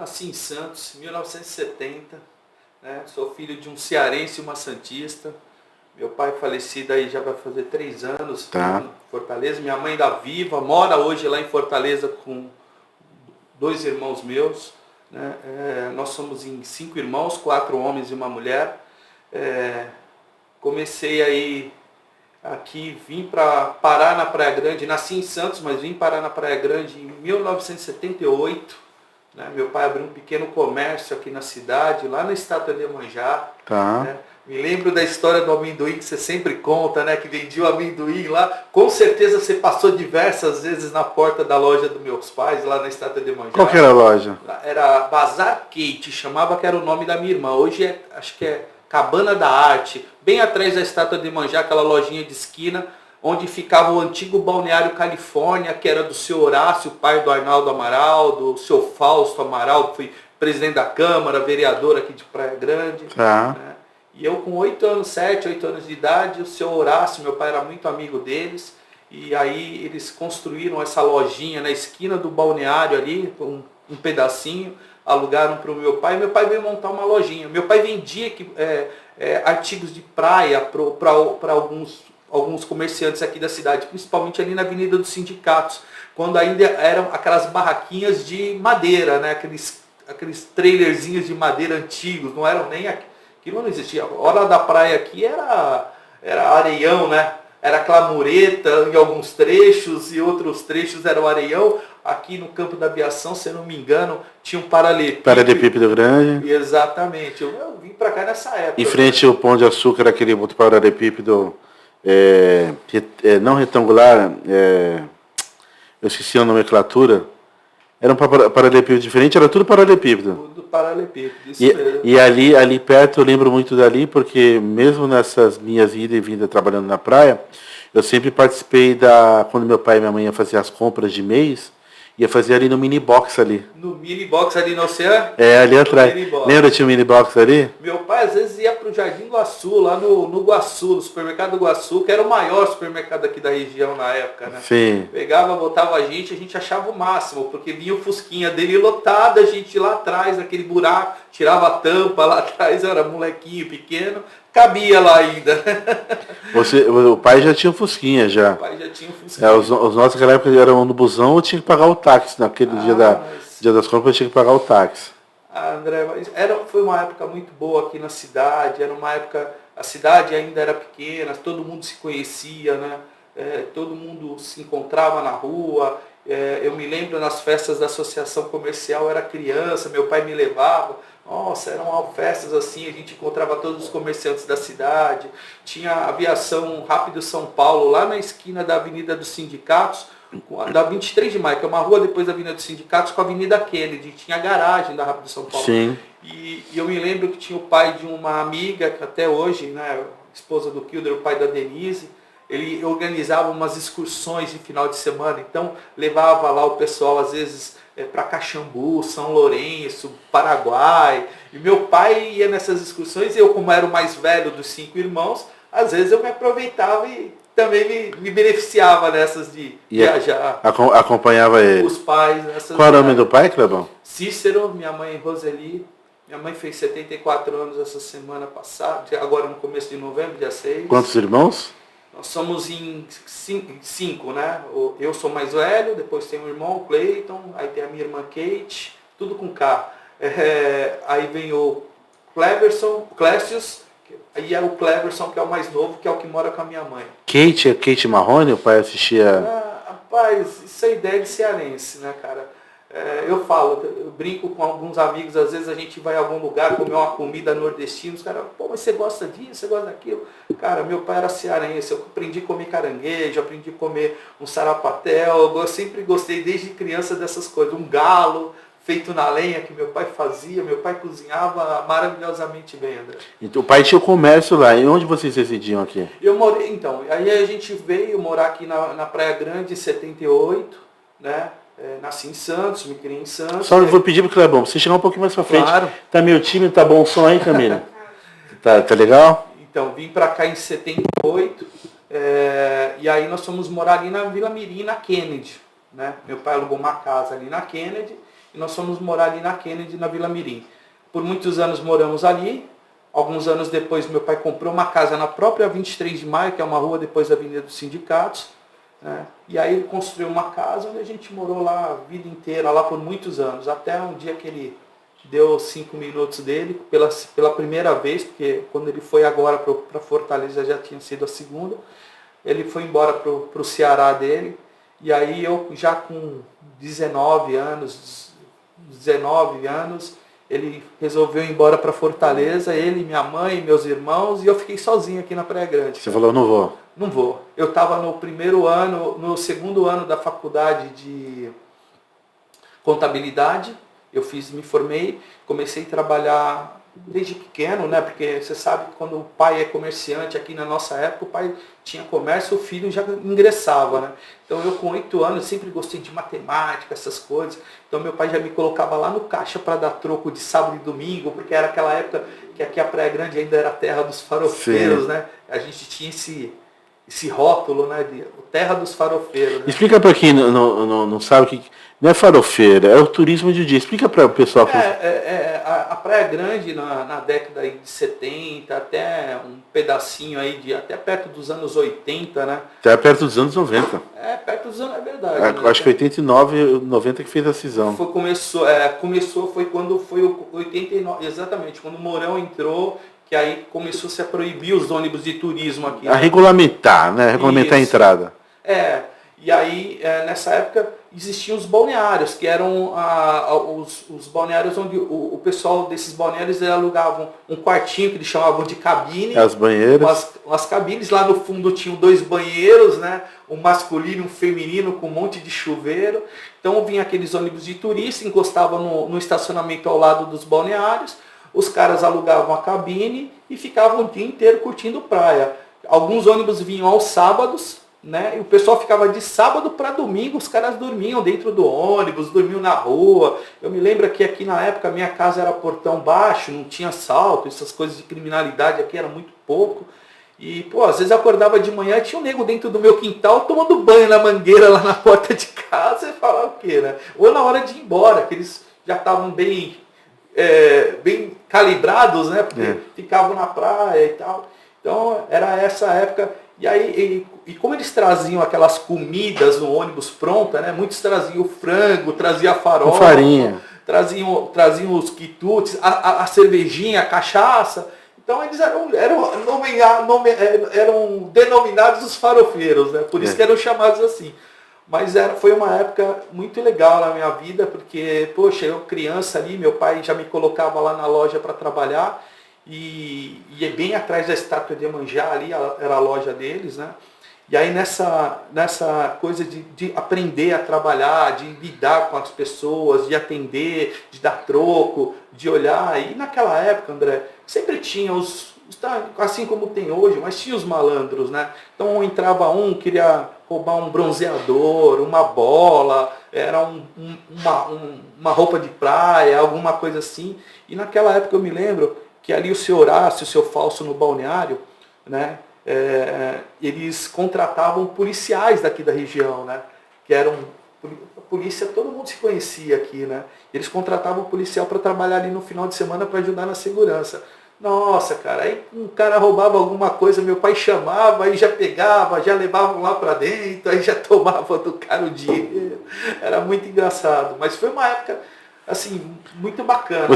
nasci em Santos, em 1970, né? Sou filho de um cearense e uma santista. Meu pai falecido aí já vai fazer 3 anos, em Fortaleza. Minha mãe ainda viva, mora hoje lá em Fortaleza com 2 irmãos meus. Né? Nós somos em 5 irmãos, 4 homens e uma mulher. Comecei aí aqui, vim para parar na Praia Grande, nasci em Santos, mas vim parar na Praia Grande em 1978. Né? Meu pai abriu um pequeno comércio aqui na cidade, lá na Estátua de Iemanjá. Né? Me lembro da história do amendoim que você sempre conta, né? Que vendia o amendoim lá. Com certeza você passou diversas vezes na porta da loja dos meus pais, lá na Estátua de Iemanjá. Qual que era a loja? Era Bazar Kate, chamava, que era o nome da minha irmã. Hoje acho que é Cabana da Arte, bem atrás da Estátua de Iemanjá, aquela lojinha de esquina, onde ficava o antigo balneário Califórnia, que era do seu Horácio, pai do Arnaldo Amaral, do seu Fausto Amaral, que foi presidente da Câmara, vereador aqui de Praia Grande. Né? E eu com 8 anos, 7, 8 anos de idade, o seu Horácio, meu pai era muito amigo deles, e aí eles construíram essa lojinha na esquina do balneário ali, um pedacinho, alugaram para o meu pai. Meu pai veio montar uma lojinha. Meu pai vendia artigos de praia para alguns comerciantes aqui da cidade, principalmente ali na Avenida dos Sindicatos, quando ainda eram aquelas barraquinhas de madeira, né? aqueles trailerzinhos de madeira antigos, não eram nem aquilo, não existia. A hora da praia aqui era areião, né? Era clamureta em alguns trechos e outros trechos era o areião. Aqui no campo da aviação, se eu não me engano, tinha um paralelepípedo. Paralelepípedo grande. Exatamente. Eu vim para cá nessa época. Em frente ao Pão de Açúcar, aquele outro paralelepípedo não retangular, eu esqueci a nomenclatura. Era um paralelepípedo diferente, era tudo paralelepípedo. Tudo paralelepípedo, isso mesmo. E ali perto, eu lembro muito dali, porque mesmo nessas minhas idas e vindas trabalhando na praia, eu sempre participei quando meu pai e minha mãe iam fazer as compras de mês, ia fazer ali no mini box ali. No mini box ali no oceano? Ali atrás. Lembra que tinha um mini box ali? Meu pai às vezes ia pro Jardim Guaçu, lá no Guaçu, no supermercado do Guaçu, que era o maior supermercado aqui da região na época, né? Sim. Pegava, botava a gente achava o máximo, porque vinha o fusquinha dele lotado, a gente lá atrás, naquele buraco, tirava a tampa lá atrás, eu era molequinho pequeno, cabia lá ainda. O pai já tinha um fusquinha já. O pai já tinha um fusquinha. Os nossos naquela época eram no busão, eu tinha que pagar o táxi. Naquele dia das compras eu tinha que pagar o táxi. André, foi uma época muito boa aqui na cidade, era uma época, a cidade ainda era pequena, todo mundo se conhecia, né? Todo mundo se encontrava na rua. Eu me lembro nas festas da associação comercial, eu era criança, meu pai me levava. Nossa, eram festas assim, a gente encontrava todos os comerciantes da cidade. Tinha a aviação Rápido São Paulo, lá na esquina da Avenida dos Sindicatos, da 23 de maio, que é uma rua depois da Avenida dos Sindicatos, com a Avenida Kennedy. Tinha a garagem da Rápido São Paulo. Sim. E eu me lembro que tinha o pai de uma amiga, que até hoje, né, esposa do Kilder, o pai da Denise, ele organizava umas excursões de final de semana, então levava lá o pessoal, às vezes, para Caxambu, São Lourenço, Paraguai. E meu pai ia nessas excursões, e eu, como era o mais velho dos 5 irmãos, às vezes eu me aproveitava e também me beneficiava nessas de viajar. Acompanhava ele. Os pais nessas. Qual era o nome do pai, Clebão? Cícero, minha mãe Roseli. Minha mãe fez 74 anos essa semana passada, agora no começo de novembro, dia 6. Quantos irmãos? Nós somos em 5, né? Eu sou mais velho, depois tem o irmão, o Cleiton, aí tem a minha irmã Kate, tudo com K. Aí vem o Clécius, aí é o Cleverson, que é o mais novo, que é o que mora com a minha mãe. Kate Marrone, o pai assistia... Rapaz, isso é ideia de cearense, né, cara? Eu brinco com alguns amigos, às vezes a gente vai a algum lugar comer uma comida nordestina, os caras, pô, mas você gosta disso, você gosta daquilo? Cara, meu pai era cearense, eu aprendi a comer caranguejo, aprendi a comer um sarapatel, eu sempre gostei desde criança dessas coisas, um galo feito na lenha que meu pai fazia, meu pai cozinhava maravilhosamente bem, André. Então, o pai tinha o comércio lá, e onde vocês residiam aqui? Eu morei, então, aí a gente veio morar aqui na Praia Grande em 78, né? Nasci em Santos, me criei em Santos. Só vou pedir pro Clebão, você chegar um pouquinho mais pra frente. Claro. Tá meio tímido, tá bom o som aí, Camila? tá legal? Então, vim pra cá em 78, e aí nós fomos morar ali na Vila Mirim, na Kennedy, né? Meu pai alugou uma casa ali na Kennedy, e nós fomos morar ali na Kennedy, na Vila Mirim. Por muitos anos moramos ali. Alguns anos depois, meu pai comprou uma casa na própria 23 de Maio, que é uma rua depois da Avenida dos Sindicatos, né? E aí ele construiu uma casa onde a gente morou lá a vida inteira, lá por muitos anos, até um dia que ele deu 5 minutos dele, pela primeira vez, porque quando ele foi agora para Fortaleza já tinha sido a segunda, ele foi embora para o Ceará dele, e aí eu já com 19 anos, ele resolveu ir embora para Fortaleza, ele, minha mãe, meus irmãos, e eu fiquei sozinho aqui na Praia Grande. Você falou, não vou? Não vou. Eu estava no segundo ano da faculdade de contabilidade, me formei, comecei a trabalhar desde pequeno, né? Porque você sabe que quando o pai é comerciante, aqui na nossa época, o pai tinha comércio, o filho já ingressava, né? Então eu com 8 anos sempre gostei de matemática, essas coisas. Então meu pai já me colocava lá no caixa para dar troco de sábado e domingo, porque era aquela época que aqui a Praia Grande ainda era a terra dos farofeiros, né? A gente tinha esse rótulo, né? De terra dos farofeiros. Né? Explica para quem não sabe o que... Não é farofeira, é o turismo de dia. Explica para o pessoal. A Praia Grande, na década de 70, até um pedacinho aí, até perto dos anos 80, né? Até perto dos anos 90. Perto dos anos, é verdade. Acho que 89, 90 que fez a cisão. Foi quando foi o 89, exatamente, quando o Mourão entrou, que aí começou-se a proibir os ônibus de turismo aqui. A regulamentar, né? Regulamentar a entrada. E aí, nessa época, existiam os balneários, que eram os balneários onde o pessoal desses balneários alugavam um quartinho que eles chamavam de cabine. As banheiras. As cabines, lá no fundo tinham 2 banheiros, né? Um masculino e um feminino com um monte de chuveiro. Então vinha aqueles ônibus de turista, encostavam no estacionamento ao lado dos balneários, os caras alugavam a cabine e ficavam o dia inteiro curtindo praia. Alguns ônibus vinham aos sábados, né? E o pessoal ficava de sábado para domingo, os caras dormiam dentro do ônibus, dormiam na rua. Eu me lembro que aqui na época minha casa era portão baixo, não tinha assalto, essas coisas de criminalidade aqui era muito pouco. E, às vezes eu acordava de manhã e tinha um nego dentro do meu quintal tomando banho na mangueira lá na porta de casa e falar o quê, né? Ou na hora de ir embora, que eles já estavam bem calibrados, né? Porque ficavam na praia e tal. Então era essa época. E aí, como eles traziam aquelas comidas no ônibus pronta, né? Muitos traziam o frango, traziam a farofa, farinha, traziam os quitutes, a cervejinha, a cachaça. Então eles eram denominados os farofeiros, né? Por isso que eram chamados assim. Mas foi uma época muito legal na minha vida, porque, poxa, eu criança ali, meu pai já me colocava lá na loja para trabalhar. E bem atrás da estátua de Iemanjá ali, era a loja deles, né? E aí nessa coisa de aprender a trabalhar, de lidar com as pessoas, de atender, de dar troco, de olhar. E naquela época, André, sempre tinha assim como tem hoje, mas tinha os malandros, né? Então entrava queria roubar um bronzeador, uma bola, era uma roupa de praia, alguma coisa assim. E naquela época eu me lembro que ali o seu Horácio, o seu Falso no balneário, né, eles contratavam policiais daqui da região, né, que eram polícia, todo mundo se conhecia aqui, né, eles contratavam policial para trabalhar ali no final de semana para ajudar na segurança. Nossa, cara, aí um cara roubava alguma coisa, meu pai chamava, aí já pegava, já levavam lá para dentro, aí já tomava do cara o dinheiro. Era muito engraçado, mas foi uma época, assim, muito bacana.